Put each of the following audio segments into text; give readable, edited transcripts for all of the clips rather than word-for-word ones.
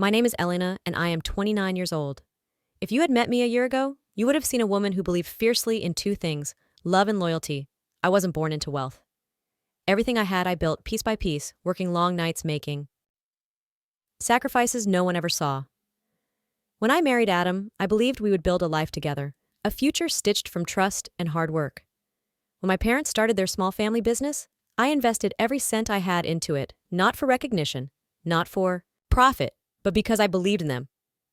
My name is Elena, and I am 29 years old. If you had met me a year ago, you would have seen a woman who believed fiercely in two things: love and loyalty. I wasn't born into wealth. Everything I had, I built piece by piece, working long nights making sacrifices no one ever saw. When I married Adam, I believed we would build a life together, a future stitched from trust and hard work. When my parents started their small family business, I invested every cent I had into it, not for recognition, not for profit, but because I believed in them.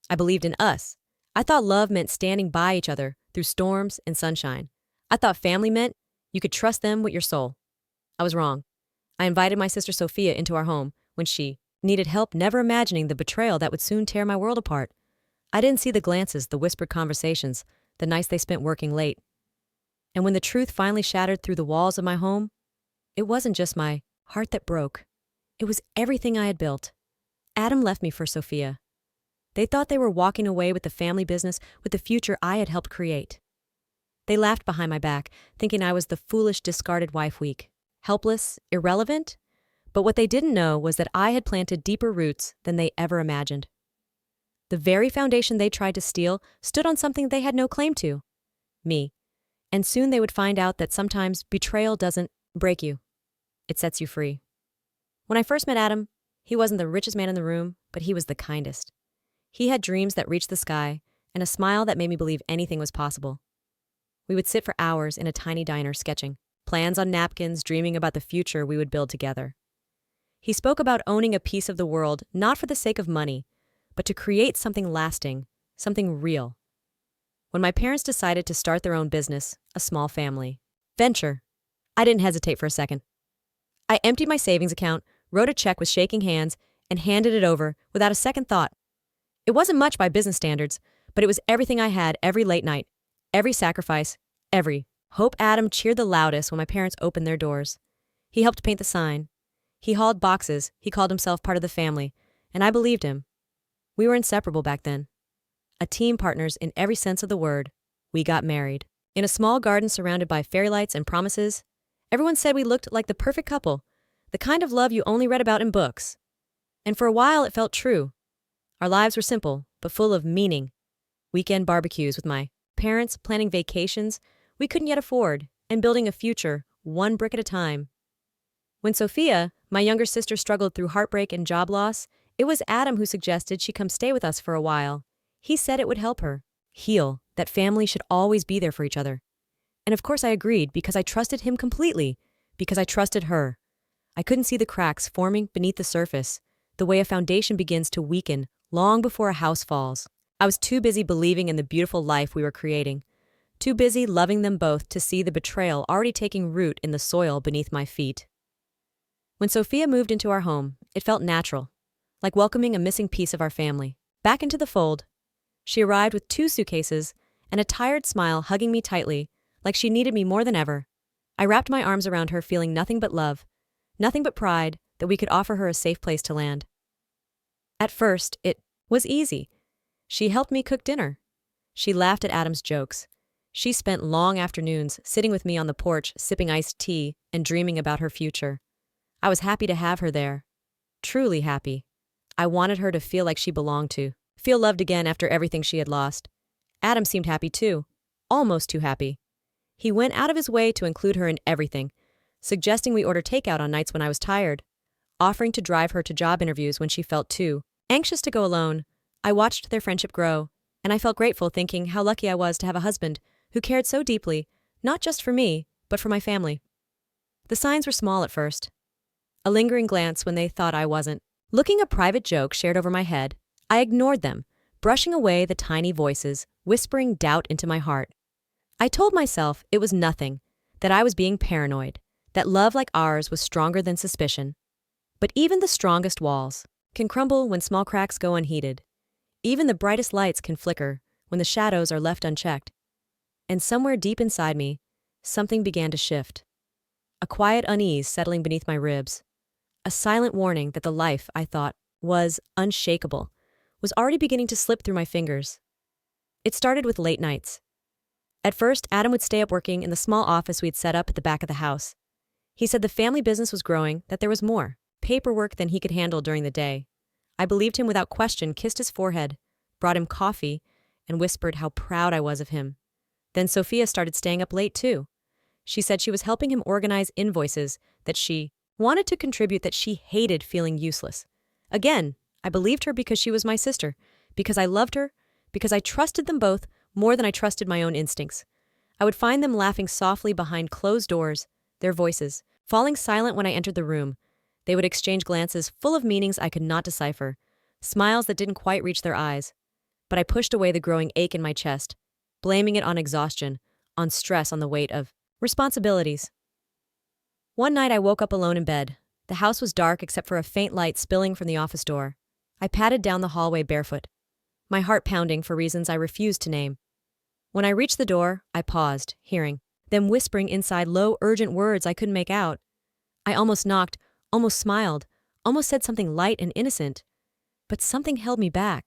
I believed in us. I thought love meant standing by each other through storms and sunshine. I thought family meant you could trust them with your soul. I was wrong. I invited my sister Sophia into our home when she needed help, never imagining the betrayal that would soon tear my world apart. I didn't see the glances, the whispered conversations, the nights they spent working late. And when the truth finally shattered through the walls of my home, it wasn't just my heart that broke. It was everything I had built. Adam left me for Sophia. They thought they were walking away with the family business, with the future I had helped create. They laughed behind my back, thinking I was the foolish, discarded wife weak, helpless, irrelevant. But what they didn't know was that I had planted deeper roots than they ever imagined. The very foundation they tried to steal stood on something they had no claim to: me. And soon they would find out that sometimes betrayal doesn't break you. It sets you free. When I first met Adam, he wasn't the richest man in the room, but he was the kindest. He had dreams that reached the sky and a smile that made me believe anything was possible. We would sit for hours in a tiny diner sketching plans on napkins, dreaming about the future we would build together. He spoke about owning a piece of the world, not for the sake of money, but to create something lasting, something real. When my parents decided to start their own business, a small family venture, I didn't hesitate for a second. I emptied my savings account, wrote a check with shaking hands, and handed it over without a second thought. It wasn't much by business standards, but it was everything I had, every late night, every sacrifice, every hope. Adam cheered the loudest when my parents opened their doors. He helped paint the sign. He hauled boxes. He called himself part of the family, and I believed him. We were inseparable back then. A team partners in every sense of the word. We got married. In a small garden surrounded by fairy lights and promises. Everyone said we looked like the perfect couple, the kind of love you only read about in books. And for a while it felt true. Our lives were simple, but full of meaning. Weekend barbecues with my parents, planning vacations we couldn't yet afford, and building a future, one brick at a time. When Sophia, my younger sister, struggled through heartbreak and job loss, it was Adam who suggested she come stay with us for a while. He said it would help her heal, that family should always be there for each other. And of course I agreed, because I trusted him completely, because I trusted her. I couldn't see the cracks forming beneath the surface, the way a foundation begins to weaken long before a house falls. I was too busy believing in the beautiful life we were creating, too busy loving them both to see the betrayal already taking root in the soil beneath my feet. When Sophia moved into our home, it felt natural, like welcoming a missing piece of our family back into the fold. She arrived with 2 suitcases and a tired smile, hugging me tightly, like she needed me more than ever. I wrapped my arms around her, feeling nothing but love, nothing but pride that we could offer her a safe place to land. At first, it was easy. She helped me cook dinner. She laughed at Adam's jokes. She spent long afternoons sitting with me on the porch, sipping iced tea and dreaming about her future. I was happy to have her there. Truly happy. I wanted her to feel like she belonged to, feel loved again after everything she had lost. Adam seemed happy too, almost too happy. He went out of his way to include her in everything, suggesting we order takeout on nights when I was tired, offering to drive her to job interviews when she felt too anxious to go alone. I watched their friendship grow, and I felt grateful, thinking how lucky I was to have a husband who cared so deeply, not just for me, but for my family. The signs were small at first. A lingering glance when they thought I wasn't looking, a private joke shared over my head. I ignored them, brushing away the tiny voices, whispering doubt into my heart. I told myself it was nothing, that I was being paranoid, that love like ours was stronger than suspicion. But even the strongest walls can crumble when small cracks go unheeded. Even the brightest lights can flicker when the shadows are left unchecked. And somewhere deep inside me, something began to shift. A quiet unease settling beneath my ribs. A silent warning that the life I thought was unshakable was already beginning to slip through my fingers. It started with late nights. At first, Adam would stay up working in the small office we'd set up at the back of the house. He said the family business was growing, that there was more paperwork than he could handle during the day. I believed him without question, kissed his forehead, brought him coffee, and whispered how proud I was of him. Then Sophia started staying up late too. She said she was helping him organize invoices, that she wanted to contribute, that she hated feeling useless. Again, I believed her because she was my sister, because I loved her, because I trusted them both more than I trusted my own instincts. I would find them laughing softly behind closed doors, their voices falling silent when I entered the room. They would exchange glances full of meanings I could not decipher, smiles that didn't quite reach their eyes. But I pushed away the growing ache in my chest, blaming it on exhaustion, on stress, on the weight of responsibilities. One night I woke up alone in bed. The house was dark except for a faint light spilling from the office door. I padded down the hallway barefoot, my heart pounding for reasons I refused to name. When I reached the door, I paused, hearing them whispering inside low, urgent words I couldn't make out. I almost knocked, almost smiled, almost said something light and innocent. But something held me back.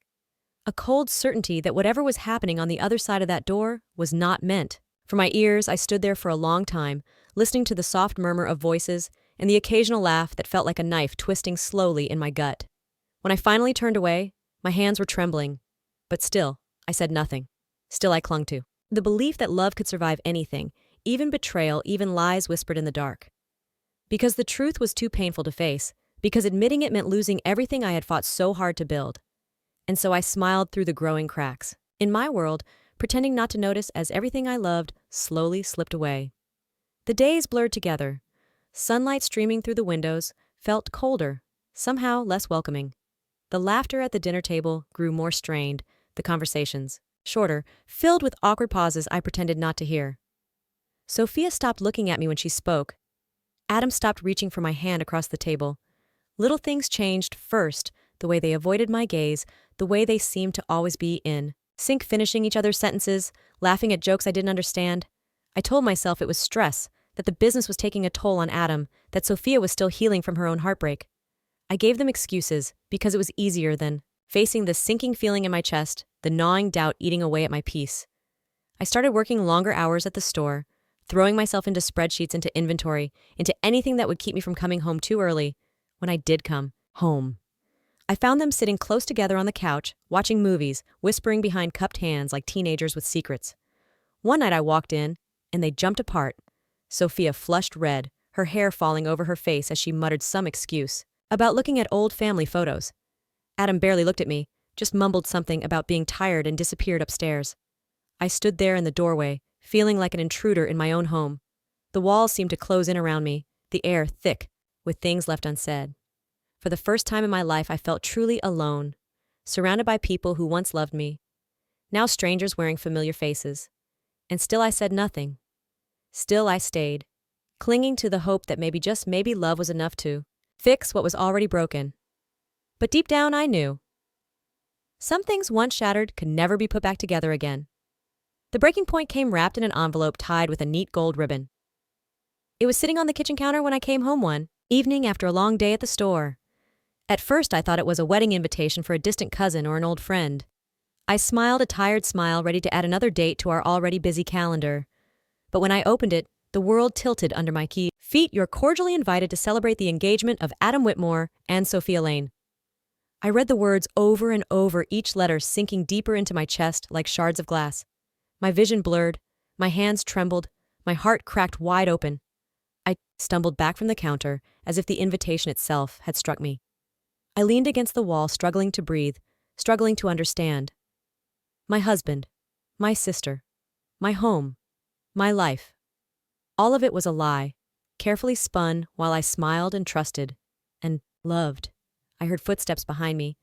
A cold certainty that whatever was happening on the other side of that door was not meant. For my ears, I stood there for a long time, listening to the soft murmur of voices and the occasional laugh that felt like a knife twisting slowly in my gut. When I finally turned away, my hands were trembling. But still, I said nothing. Still I clung to the belief that love could survive anything, even betrayal, even lies whispered in the dark. Because the truth was too painful to face, because admitting it meant losing everything I had fought so hard to build. And so I smiled through the growing cracks. In my world, pretending not to notice as everything I loved slowly slipped away. The days blurred together. Sunlight streaming through the windows felt colder, somehow less welcoming. The laughter at the dinner table grew more strained, the conversations shorter, filled with awkward pauses I pretended not to hear. Sophia stopped looking at me when she spoke. Adam stopped reaching for my hand across the table. Little things changed first, the way they avoided my gaze, the way they seemed to always be in sync, finishing each other's sentences, laughing at jokes I didn't understand. I told myself it was stress, that the business was taking a toll on Adam, that Sophia was still healing from her own heartbreak. I gave them excuses because it was easier than facing the sinking feeling in my chest, the gnawing doubt eating away at my peace. I started working longer hours at the store, throwing myself into spreadsheets, into inventory, into anything that would keep me from coming home too early. When I did come home, I found them sitting close together on the couch, watching movies, whispering behind cupped hands like teenagers with secrets. One night I walked in, and they jumped apart. Sophia flushed red, her hair falling over her face as she muttered some excuse about looking at old family photos. Adam barely looked at me, just mumbled something about being tired and disappeared upstairs. I stood there in the doorway, feeling like an intruder in my own home. The walls seemed to close in around me, the air thick with things left unsaid. For the first time in my life, I felt truly alone, surrounded by people who once loved me, now strangers wearing familiar faces. And still I said nothing. Still I stayed, clinging to the hope that maybe, just maybe, love was enough to fix what was already broken. But deep down I knew. Some things once shattered could never be put back together again. The breaking point came wrapped in an envelope tied with a neat gold ribbon. It was sitting on the kitchen counter when I came home one evening after a long day at the store. At first I thought it was a wedding invitation for a distant cousin or an old friend. I smiled a tired smile, ready to add another date to our already busy calendar. But when I opened it, the world tilted under my feet. You're cordially invited to celebrate the engagement of Adam Whitmore and Sophia Lane. I read the words over and over, each letter sinking deeper into my chest like shards of glass. My vision blurred, my hands trembled, my heart cracked wide open. I stumbled back from the counter as if the invitation itself had struck me. I leaned against the wall, struggling to breathe, struggling to understand. My husband, my sister, my home, my life. All of it was a lie, carefully spun while I smiled and trusted and loved. I heard footsteps behind me,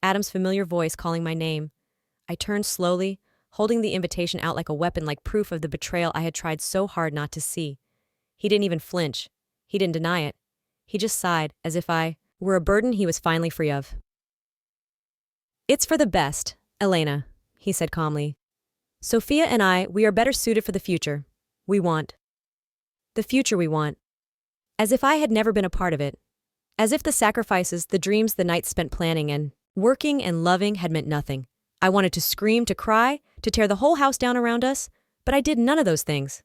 Adam's familiar voice calling my name. I turned slowly, holding the invitation out like a weapon, like proof of the betrayal I had tried so hard not to see. He didn't even flinch. He didn't deny it. He just sighed, as if I were a burden he was finally free of. "It's for the best, Elena," he said calmly. "Sophia and I, we are better suited for the future. We want. The future we want." As if I had never been a part of it. As if the sacrifices, the dreams, the nights spent planning and working and loving had meant nothing. I wanted to scream, to cry, to tear the whole house down around us, but I did none of those things.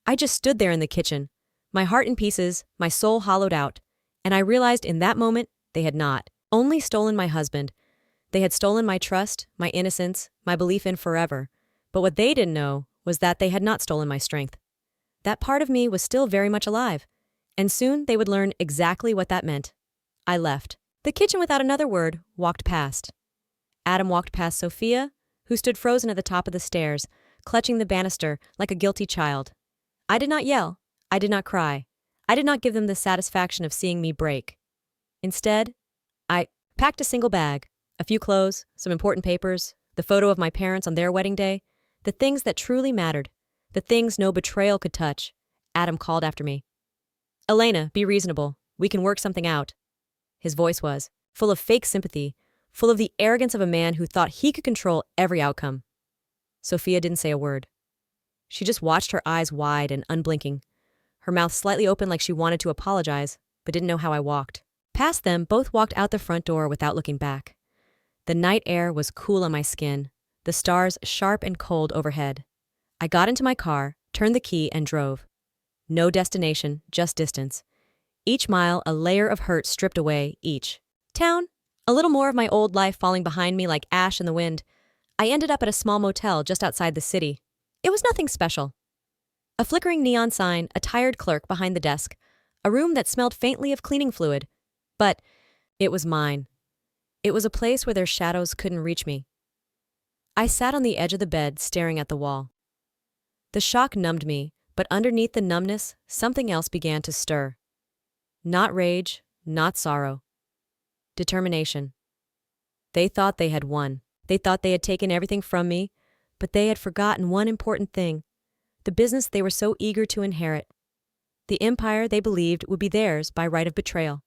I just stood there in the kitchen, my heart in pieces, my soul hollowed out, and I realized in that moment they had not only stolen my husband. They had stolen my trust, my innocence, my belief in forever. But what they didn't know was that they had not stolen my strength. That part of me was still very much alive, and soon they would learn exactly what that meant. I left. The kitchen, without another word, walked past. Adam walked past Sophia, who stood frozen at the top of the stairs, clutching the banister like a guilty child. I did not yell. I did not cry. I did not give them the satisfaction of seeing me break. Instead, I packed a single bag, a few clothes, some important papers, the photo of my parents on their wedding day, the things that truly mattered, the things no betrayal could touch. Adam called after me. "Elena, be reasonable. We can work something out." His voice was full of fake sympathy, full of the arrogance of a man who thought he could control every outcome. Sophia didn't say a word. She just watched, her eyes wide and unblinking, her mouth slightly open like she wanted to apologize, but didn't know how I walked. Past them, both walked out the front door without looking back. The night air was cool on my skin, the stars sharp and cold overhead. I got into my car, turned the key, and drove. No destination, just distance. Each mile, a layer of hurt stripped away, each town, a little more of my old life falling behind me like ash in the wind. I ended up at a small motel just outside the city. It was nothing special. A flickering neon sign, a tired clerk behind the desk, a room that smelled faintly of cleaning fluid. But it was mine. It was a place where their shadows couldn't reach me. I sat on the edge of the bed, staring at the wall. The shock numbed me, but underneath the numbness, something else began to stir. Not rage, not sorrow. Determination. They thought they had won. They thought they had taken everything from me, but they had forgotten one important thing: the business they were so eager to inherit. The empire they believed would be theirs by right of betrayal.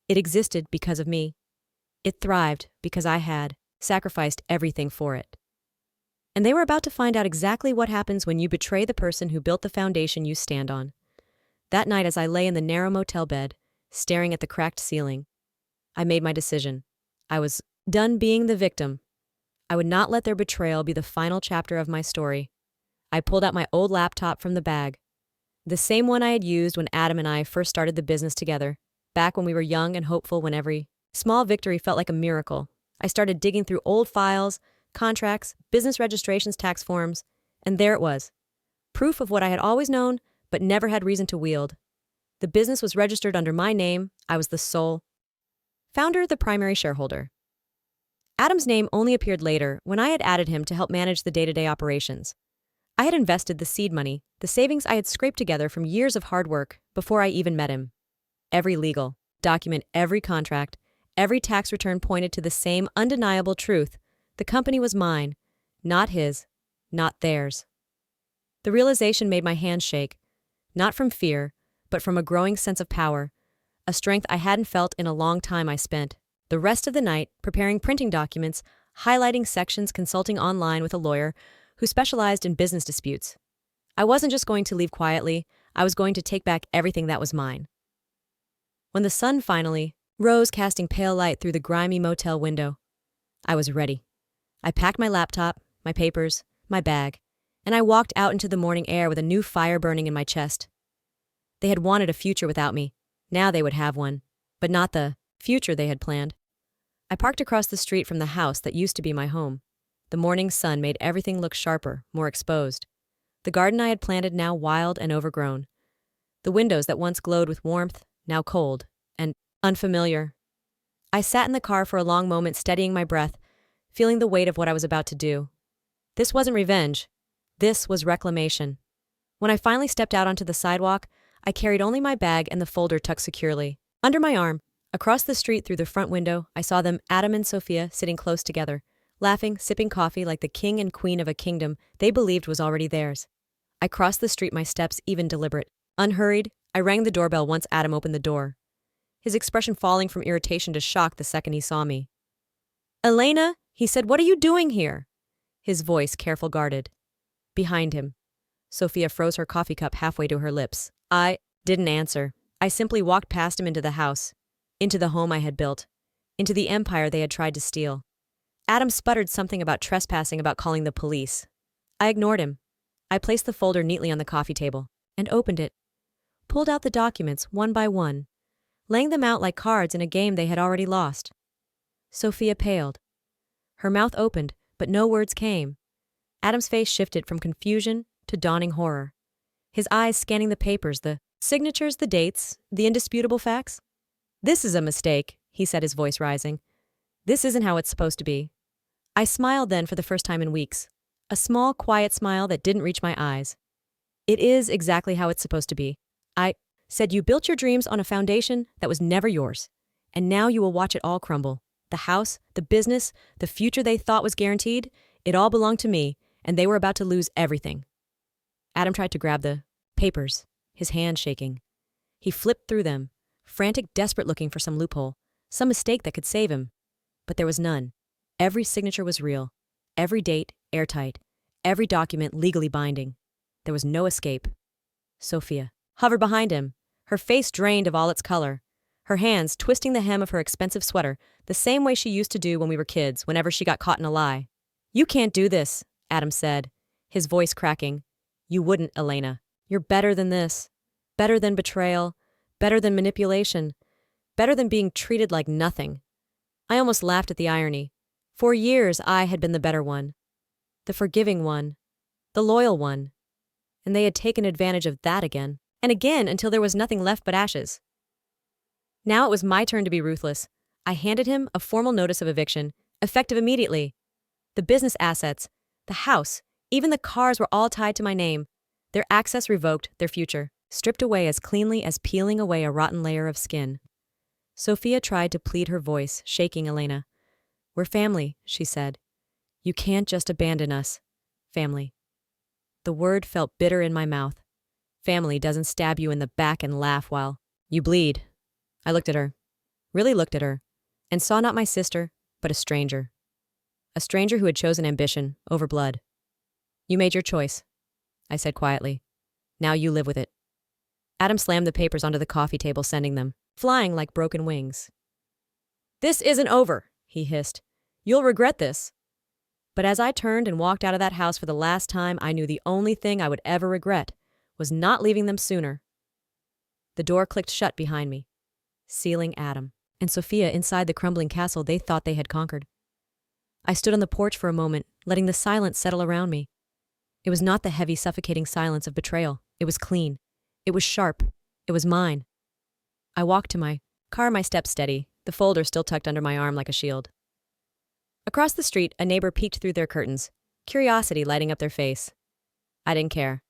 It existed because of me. It thrived because I had sacrificed everything for it. And they were about to find out exactly what happens when you betray the person who built the foundation you stand on. That night, as I lay in the narrow motel bed, staring at the cracked ceiling, I made my decision. I was done being the victim. I would not let their betrayal be the final chapter of my story. I pulled out my old laptop from the bag, the same one I had used when Adam and I first started the business together, back when we were young and hopeful, when every small victory felt like a miracle. I started digging through old files, contracts, business registrations, tax forms, and there it was. Proof of what I had always known, but never had reason to wield. The business was registered under my name. I was the sole founder, the primary shareholder. Adam's name only appeared later, when I had added him to help manage the day-to-day operations. I had invested the seed money, the savings I had scraped together from years of hard work, before I even met him. Every legal document, every contract, every tax return pointed to the same undeniable truth: the company was mine, not his, not theirs. The realization made my hands shake, not from fear, but from a growing sense of power, a strength I hadn't felt in a long time. I spent the rest of the night preparing printing documents, highlighting sections, consulting online with a lawyer who specialized in business disputes. I wasn't just going to leave quietly, I was going to take back everything that was mine. When the sun finally rose, casting pale light through the grimy motel window, I was ready. I packed my laptop, my papers, my bag, and I walked out into the morning air with a new fire burning in my chest. They had wanted a future without me. Now they would have one, but not the future they had planned. I parked across the street from the house that used to be my home. The morning sun made everything look sharper, more exposed. The garden I had planted, now wild and overgrown. The windows that once glowed with warmth, now cold and unfamiliar. I sat in the car for a long moment, steadying my breath, feeling the weight of what I was about to do. This wasn't revenge. This was reclamation. When I finally stepped out onto the sidewalk, I carried only my bag and the folder tucked securely under my arm. Across the street through the front window, I saw them, Adam and Sophia, sitting close together, laughing, sipping coffee like the king and queen of a kingdom they believed was already theirs. I crossed the street, my steps even deliberate. Unhurried, I rang the doorbell once Adam opened the door, his expression falling from irritation to shock the second he saw me. "Elena," he said, "what are you doing here?" His voice careful, guarded. Behind him, Sophia froze her coffee cup halfway to her lips. I didn't answer. I simply walked past him into the house, into the home I had built, into the empire they had tried to steal. Adam sputtered something about trespassing, about calling the police. I ignored him. I placed the folder neatly on the coffee table and opened it, pulled out the documents one by one, laying them out like cards in a game they had already lost. Sophia paled. Her mouth opened, but no words came. Adam's face shifted from confusion to dawning horror. His eyes scanning the papers, the signatures, the dates, the indisputable facts. This is a mistake, he said, his voice rising. This isn't how it's supposed to be. I smiled then for the first time in weeks. A small, quiet smile that didn't reach my eyes. It is exactly how it's supposed to be. I said you built your dreams on a foundation that was never yours. And now you will watch it all crumble. The house, the business, the future they thought was guaranteed, it all belonged to me, and they were about to lose everything. Adam tried to grab the papers, his hand shaking. He flipped through them, frantic, desperate, looking for some loophole, some mistake that could save him. But there was none. Every signature was real, every date airtight, every document legally binding. There was no escape. Sophia hovered behind him, her face drained of all its color, her hands twisting the hem of her expensive sweater the same way she used to do when we were kids, whenever she got caught in a lie. You can't do this, Adam said, his voice cracking. You wouldn't, Elena. You're better than this. Better than betrayal. Better than manipulation. Better than being treated like nothing. I almost laughed at the irony. For years, I had been the better one. The forgiving one. The loyal one. And they had taken advantage of that again. And again until there was nothing left but ashes. Now it was my turn to be ruthless. I handed him a formal notice of eviction, effective immediately. The business assets, the house, even the cars were all tied to my name. Their access revoked, their future stripped away as cleanly as peeling away a rotten layer of skin. Sophia tried to plead, her voice shaking. Elena, we're family, she said. You can't just abandon us. Family. The word felt bitter in my mouth. Family doesn't stab you in the back and laugh while you bleed. I looked at her, really looked at her, and saw not my sister, but a stranger. A stranger who had chosen ambition over blood. You made your choice, I said quietly. Now you live with it. Adam slammed the papers onto the coffee table, sending them flying like broken wings. This isn't over, he hissed. You'll regret this. But as I turned and walked out of that house for the last time, I knew the only thing I would ever regret was not leaving them sooner. The door clicked shut behind me, sealing Adam and Sophia inside the crumbling castle they thought they had conquered. I stood on the porch for a moment, letting the silence settle around me. It was not the heavy, suffocating silence of betrayal. It was clean. It was sharp. It was mine. I walked to my car, my steps steady, the folder still tucked under my arm like a shield. Across the street, a neighbor peeked through their curtains, curiosity lighting up their face. I didn't care.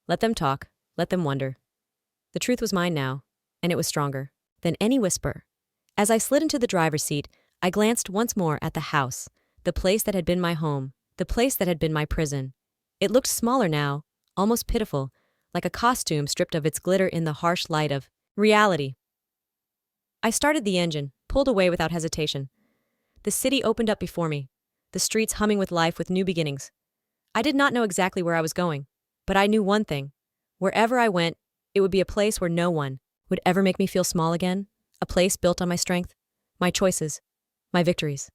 Let them talk. Let them wonder. The truth was mine now, and it was stronger than any whisper. As I slid into the driver's seat, I glanced once more at the house, the place that had been my home, the place that had been my prison. It looked smaller now, almost pitiful, like a costume stripped of its glitter in the harsh light of reality. I started the engine, pulled away without hesitation. The city opened up before me, the streets humming with life, with new beginnings. I did not know exactly where I was going, but I knew one thing. Wherever I went, it would be a place where no one would ever make me feel small again, a place built on my strength, my choices, my victories.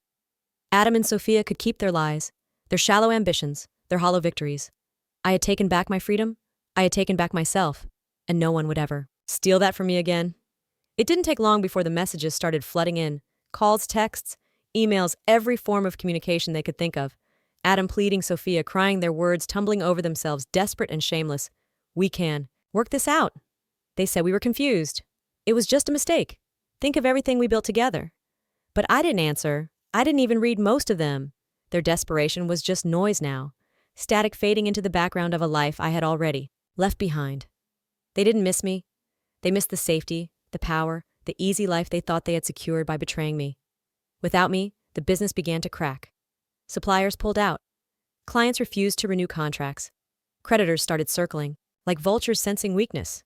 Adam and Sophia could keep their lies, their shallow ambitions, their hollow victories. I had taken back my freedom, I had taken back myself, and no one would ever steal that from me again. It didn't take long before the messages started flooding in. Calls, texts, emails, every form of communication they could think of. Adam pleading, Sophia crying, their words tumbling over themselves, desperate and shameless. We can work this out. They said we were confused. It was just a mistake. Think of everything we built together. But I didn't answer. I didn't even read most of them. Their desperation was just noise now, static fading into the background of a life I had already left behind. They didn't miss me. They missed the safety, the power, the easy life they thought they had secured by betraying me. Without me, the business began to crack. Suppliers pulled out. Clients refused to renew contracts. Creditors started circling, like vultures sensing weakness.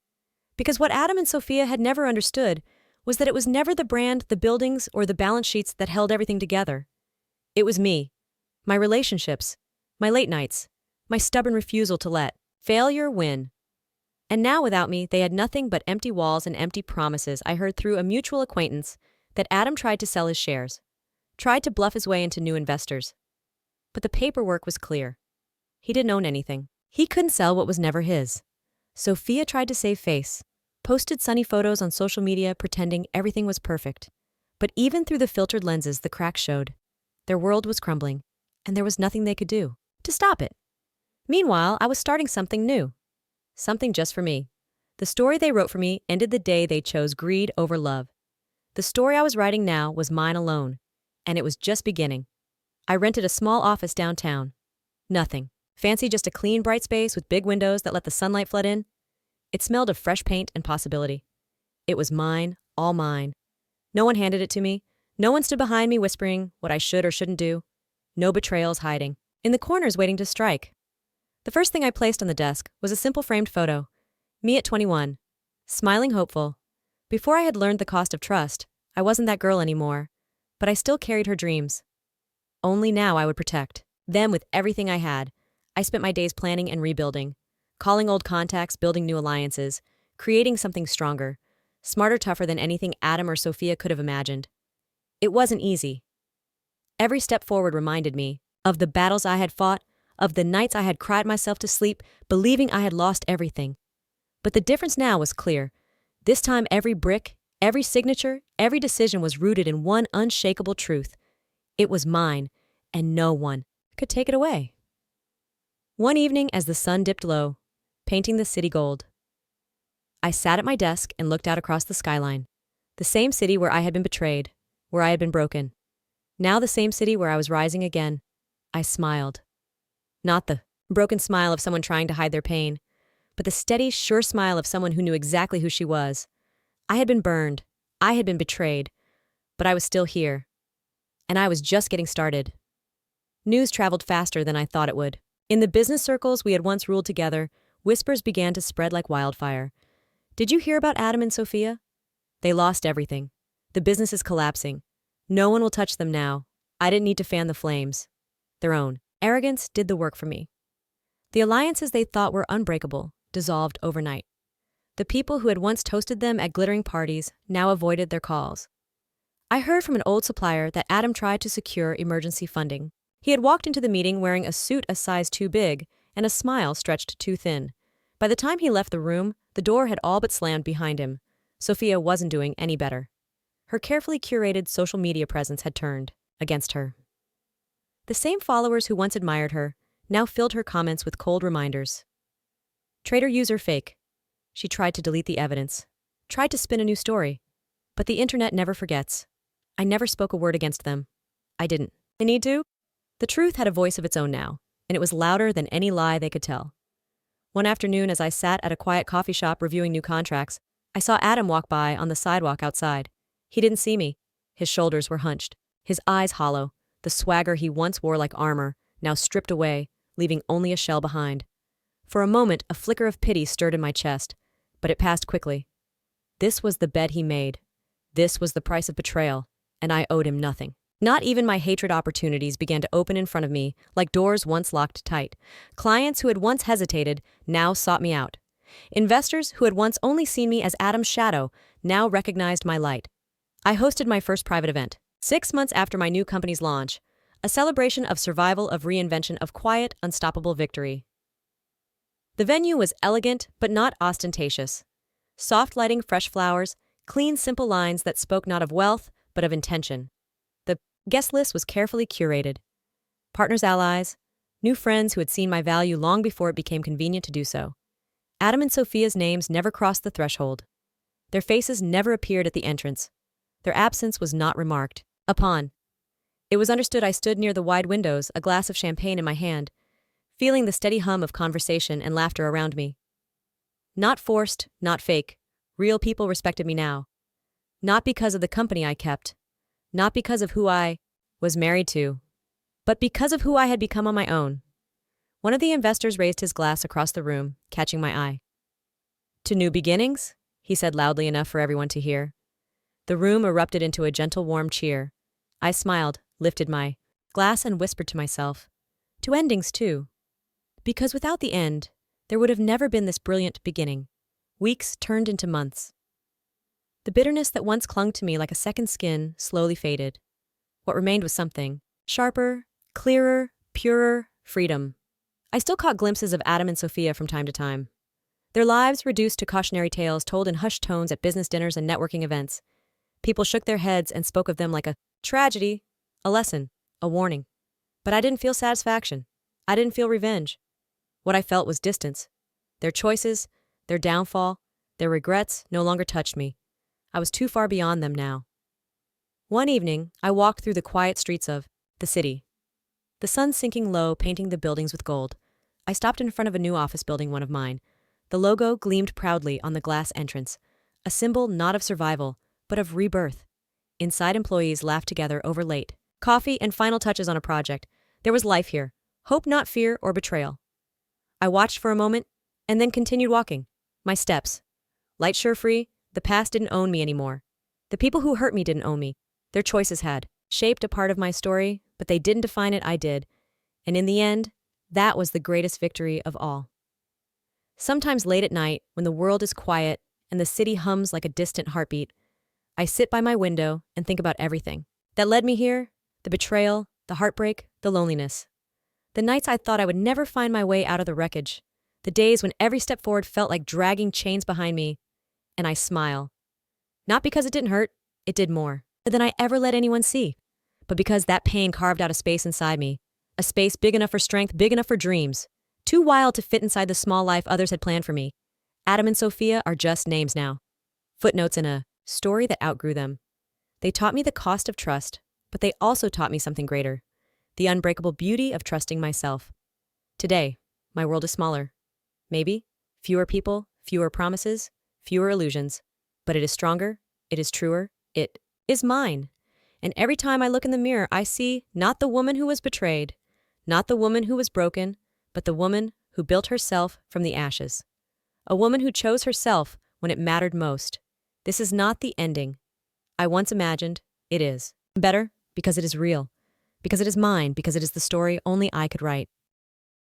Because what Adam and Sophia had never understood was that it was never the brand, the buildings, or the balance sheets that held everything together. It was me, my relationships, my late nights, my stubborn refusal to let failure win. And now without me, they had nothing but empty walls and empty promises. I heard through a mutual acquaintance that Adam tried to sell his shares, tried to bluff his way into new investors. But the paperwork was clear. He didn't own anything. He couldn't sell what was never his. Sophia tried to save face, posted sunny photos on social media pretending everything was perfect. But even through the filtered lenses, the cracks showed. Their world was crumbling, and there was nothing they could do to stop it. Meanwhile, I was starting something new. Something just for me. The story they wrote for me ended the day they chose greed over love. The story I was writing now was mine alone, and it was just beginning. I rented a small office downtown. Nothing. Fancy, just a clean, bright space with big windows that let the sunlight flood in. It smelled of fresh paint and possibility. It was mine, all mine. No one handed it to me. No one stood behind me whispering what I should or shouldn't do. No betrayals hiding in the corners waiting to strike. The first thing I placed on the desk was a simple framed photo. Me at 21, smiling hopeful. Before I had learned the cost of trust, I wasn't that girl anymore, but I still carried her dreams. Only now I would protect them with everything I had. I spent my days planning and rebuilding, calling old contacts, building new alliances, creating something stronger, smarter, tougher than anything Adam or Sophia could have imagined. It wasn't easy. Every step forward reminded me of the battles I had fought, of the nights I had cried myself to sleep, believing I had lost everything. But the difference now was clear. This time every brick, every signature, every decision was rooted in one unshakable truth. It was mine, and no one could take it away. One evening as the sun dipped low, painting the city gold, I sat at my desk and looked out across the skyline. The same city where I had been betrayed, where I had been broken. Now the same city where I was rising again. I smiled. Not the broken smile of someone trying to hide their pain, but the steady, sure smile of someone who knew exactly who she was. I had been burned. I had been betrayed. But I was still here. And I was just getting started. News traveled faster than I thought it would. In the business circles we had once ruled together, whispers began to spread like wildfire. Did you hear about Adam and Sophia? They lost everything. The business is collapsing. No one will touch them now. I didn't need to fan the flames. Their own arrogance did the work for me. The alliances they thought were unbreakable dissolved overnight. The people who had once toasted them at glittering parties now avoided their calls. I heard from an old supplier that Adam tried to secure emergency funding. He had walked into the meeting wearing a suit a size too big and a smile stretched too thin. By the time he left the room, the door had all but slammed behind him. Sophia wasn't doing any better. Her carefully curated social media presence had turned against her. The same followers who once admired her now filled her comments with cold reminders. Traitor user fake. She tried to delete the evidence, tried to spin a new story. But the internet never forgets. I never spoke a word against them. I didn't. I need to? The truth had a voice of its own now, and it was louder than any lie they could tell. One afternoon, as I sat at a quiet coffee shop reviewing new contracts, I saw Adam walk by on the sidewalk outside. He didn't see me. His shoulders were hunched, his eyes hollow, the swagger he once wore like armor, now stripped away, leaving only a shell behind. For a moment, a flicker of pity stirred in my chest, but it passed quickly. This was the bed he made. This was the price of betrayal, and I owed him nothing. Not even my hatred opportunities began to open in front of me, like doors once locked tight. Clients who had once hesitated now sought me out. Investors who had once only seen me as Adam's shadow now recognized my light. I hosted my first private event, 6 months after my new company's launch, a celebration of survival, of reinvention, of quiet, unstoppable victory. The venue was elegant but not ostentatious. Soft lighting, fresh flowers, clean, simple lines that spoke not of wealth but of intention. The guest list was carefully curated. Partners, allies, new friends who had seen my value long before it became convenient to do so. Adam and Sophia's names never crossed the threshold. Their faces never appeared at the entrance. Their absence was not remarked upon. It was understood I stood near the wide windows, a glass of champagne in my hand, feeling the steady hum of conversation and laughter around me. Not forced, not fake. Real people respected me now. Not because of the company I kept, not because of who I was married to, but because of who I had become on my own. One of the investors raised his glass across the room, catching my eye. "To new beginnings?" he said loudly enough for everyone to hear. The room erupted into a gentle, warm cheer. I smiled, lifted my glass and whispered to myself, "To endings too." Because without the end, there would have never been this brilliant beginning. Weeks turned into months. The bitterness that once clung to me like a second skin slowly faded. What remained was something sharper, clearer, purer, freedom. I still caught glimpses of Adam and Sophia from time to time. Their lives reduced to cautionary tales told in hushed tones at business dinners and networking events. People shook their heads and spoke of them like a tragedy, a lesson, a warning. But I didn't feel satisfaction. I didn't feel revenge. What I felt was distance. Their choices, their downfall, their regrets no longer touched me. I was too far beyond them now. One evening, I walked through the quiet streets of the city. The sun sinking low, painting the buildings with gold. I stopped in front of a new office building, one of mine. The logo gleamed proudly on the glass entrance, a symbol not of survival, but of rebirth. Inside, employees laughed together over late coffee and final touches on a project. There was life here, hope, not fear or betrayal. I watched for a moment and then continued walking. My steps. Light sure free, the past didn't own me anymore. The people who hurt me didn't own me. Their choices had shaped a part of my story, but they didn't define it, I did. And in the end, that was the greatest victory of all. Sometimes late at night, when the world is quiet and the city hums like a distant heartbeat, I sit by my window and think about everything that led me here, the betrayal, the heartbreak, the loneliness. The nights I thought I would never find my way out of the wreckage, the days when every step forward felt like dragging chains behind me, and I smile. Not because it didn't hurt, it did more than I ever let anyone see, but because that pain carved out a space inside me, a space big enough for strength, big enough for dreams, too wild to fit inside the small life others had planned for me. Adam and Sophia are just names now, footnotes in a story that outgrew them. They taught me the cost of trust, but they also taught me something greater, the unbreakable beauty of trusting myself. Today, my world is smaller. Maybe, fewer people, fewer promises, fewer illusions, but it is stronger, it is truer, it is mine. And every time I look in the mirror, I see not the woman who was betrayed, not the woman who was broken, but the woman who built herself from the ashes. A woman who chose herself when it mattered most. This is not the ending I once imagined. It is better because it is real, because it is mine, because it is the story only I could write.